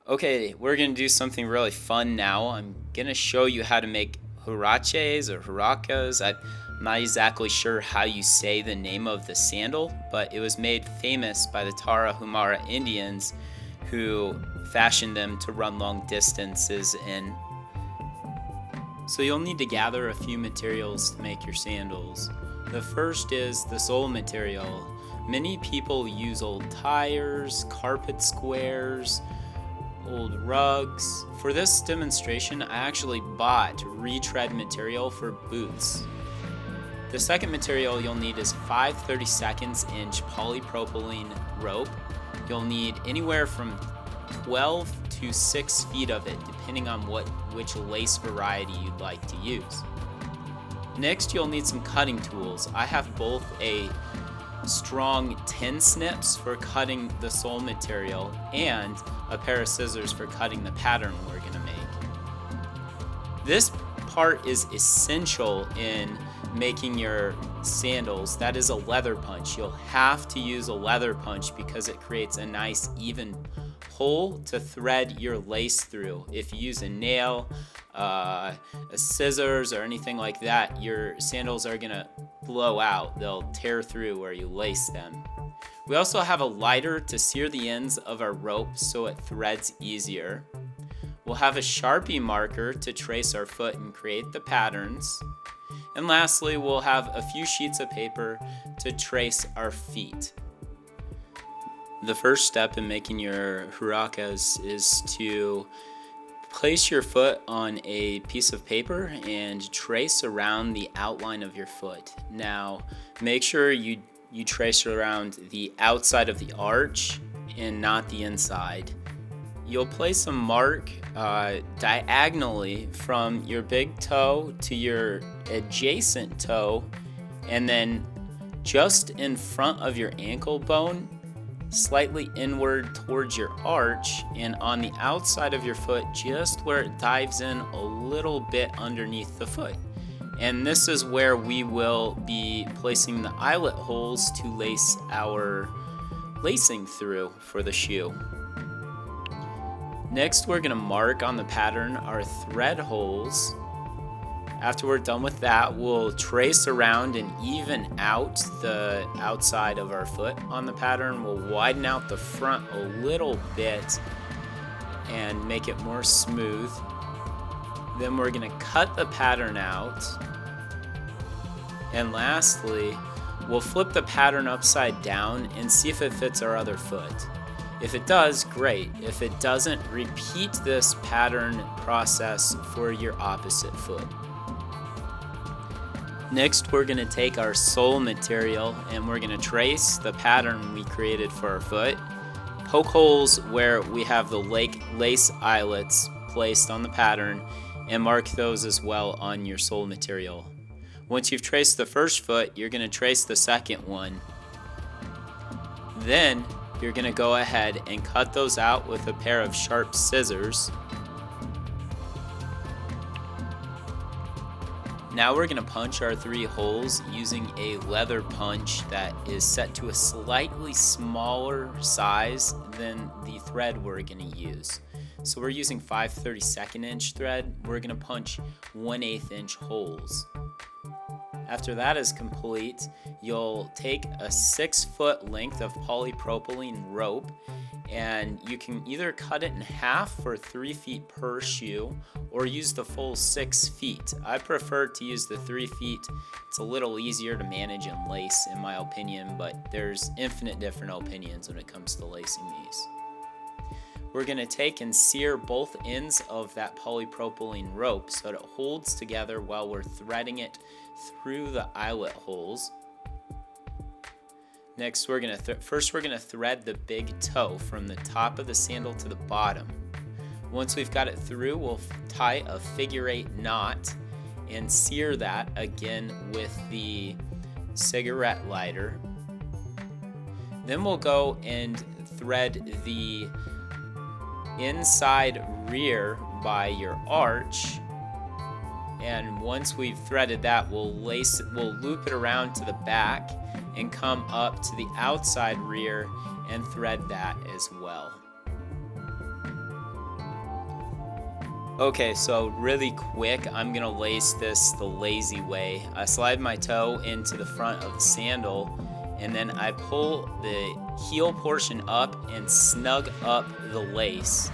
Okay, we're gonna do something really fun now. I'm gonna show you how to make huaraches or huracas. I'm not exactly sure how you say the name of the sandal, but it was made famous by the Tarahumara Indians who fashioned them to run long distances in. So you'll need to gather a few materials to make your sandals. The first is the sole material. Many people use old tires, carpet squares, old rugs. For this demonstration, I actually bought retread material for boots. The second material you'll need is 5 32 inch polypropylene rope. You'll need anywhere from 12 to 6 feet of it, depending on which lace variety you'd like to use. Next, you'll need some cutting tools. I have both a strong tin snips for cutting the sole material and a pair of scissors for cutting the pattern we're going to make. This part is essential in making your sandals. That is a leather punch. You'll have to use a leather punch because it creates a nice even hole to thread your lace through. If you use a nail, a scissors, or anything like that, your sandals are gonna blow out. They'll tear through where you lace them. We also have a lighter to sear the ends of our rope so it threads easier. We'll have a Sharpie marker to trace our foot and create the patterns. And lastly, we'll have a few sheets of paper to trace our feet. The first step in making your huracas is to place your foot on a piece of paper and trace around the outline of your foot. Now, make sure you trace around the outside of the arch and not the inside. You'll place a mark diagonally from your big toe to your adjacent toe, and then just in front of your ankle bone, slightly inward towards your arch, and on the outside of your foot, just where it dives in a little bit underneath the foot. And this is where we will be placing the eyelet holes to lace our lacing through for the shoe. Next, we're going to mark on the pattern our thread holes. After we're done with that, we'll trace around and even out the outside of our foot on the pattern. We'll widen out the front a little bit and make it more smooth. Then we're going to cut the pattern out. And lastly, we'll flip the pattern upside down and see if it fits our other foot. If it does, great. If it doesn't, repeat this pattern process for your opposite foot. Next, we're going to take our sole material and we're going to trace the pattern we created for our foot. Poke holes where we have the lace eyelets placed on the pattern, and mark those as well on your sole material. Once you've traced the first foot, you're going to trace the second one. Then you're going to go ahead and cut those out with a pair of sharp scissors. Now we're going to punch our 3 holes using a leather punch that is set to a slightly smaller size than the thread we're going to use. So we're using 5 32 inch thread. We're going to punch 1/8 inch holes. After that is complete, you'll take a 6 foot length of polypropylene rope, and you can either cut it in half for 3 feet per shoe or use the full 6 feet. I prefer to use the 3 feet. It's a little easier to manage and lace in my opinion, but there's infinite different opinions when it comes to lacing these. We're going to take and sear both ends of that polypropylene rope so that it holds together while we're threading it through the eyelet holes. Next, we're going to thread the big toe from the top of the sandal to the bottom. Once we've got it through, we'll tie a figure-8 knot and sear that again with the cigarette lighter. Then we'll go and thread the inside rear by your arch, and once we've threaded that, we'll loop it around to the back and come up to the outside rear and thread that as well. Okay, so really quick, I'm gonna lace this the lazy way. I slide my toe into the front of the sandal, and then I pull the heel portion up and snug up the lace.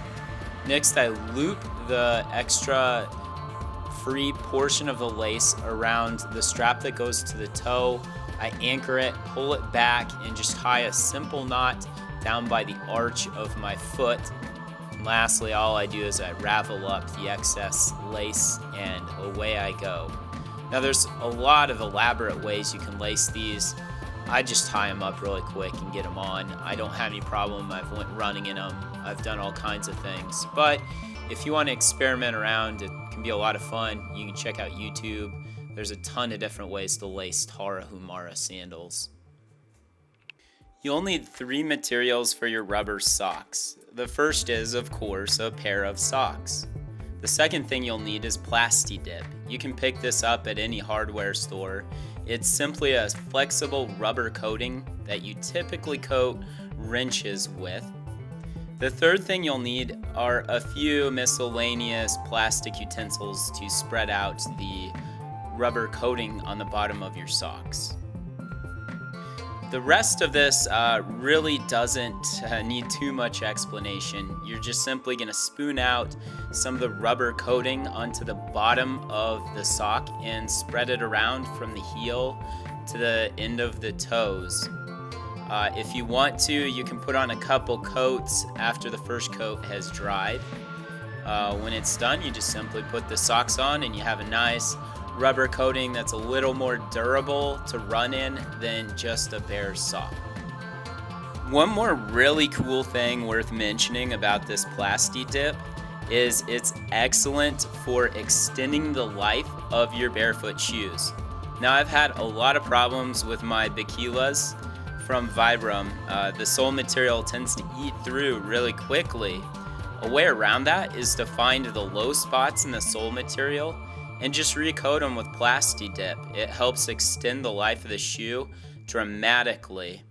Next, I loop the extra free portion of the lace around the strap that goes to the toe. I anchor it, pull it back, and just tie a simple knot down by the arch of my foot. And lastly, all I do is I ravel up the excess lace and away I go. Now there's a lot of elaborate ways you can lace these. I just tie them up really quick and get them on. I don't have any problem. I've went running in them. I've done all kinds of things. But if you want to experiment around, it can be a lot of fun. You can check out YouTube. There's a ton of different ways to lace Tarahumara sandals. You'll need 3 materials for your rubber socks. The first is, of course, a pair of socks. The second thing you'll need is Plasti-Dip. You can pick this up at any hardware store. It's simply a flexible rubber coating that you typically coat wrenches with. The third thing you'll need are a few miscellaneous plastic utensils to spread out the rubber coating on the bottom of your socks. The rest of this really doesn't need too much explanation. You're just simply going to spoon out some of the rubber coating onto the bottom of the sock and spread it around from the heel to the end of the toes. If you want to, you can put on a couple coats after the first coat has dried. When it's done, you just simply put the socks on and you have a nice rubber coating that's a little more durable to run in than just a bare sock. One more really cool thing worth mentioning about this Plasti-Dip is it's excellent for extending the life of your barefoot shoes. Now I've had a lot of problems with my Baquilas from Vibram. The sole material tends to eat through really quickly. A way around that is to find the low spots in the sole material and just recoat them with Plasti-Dip. It helps extend the life of the shoe dramatically.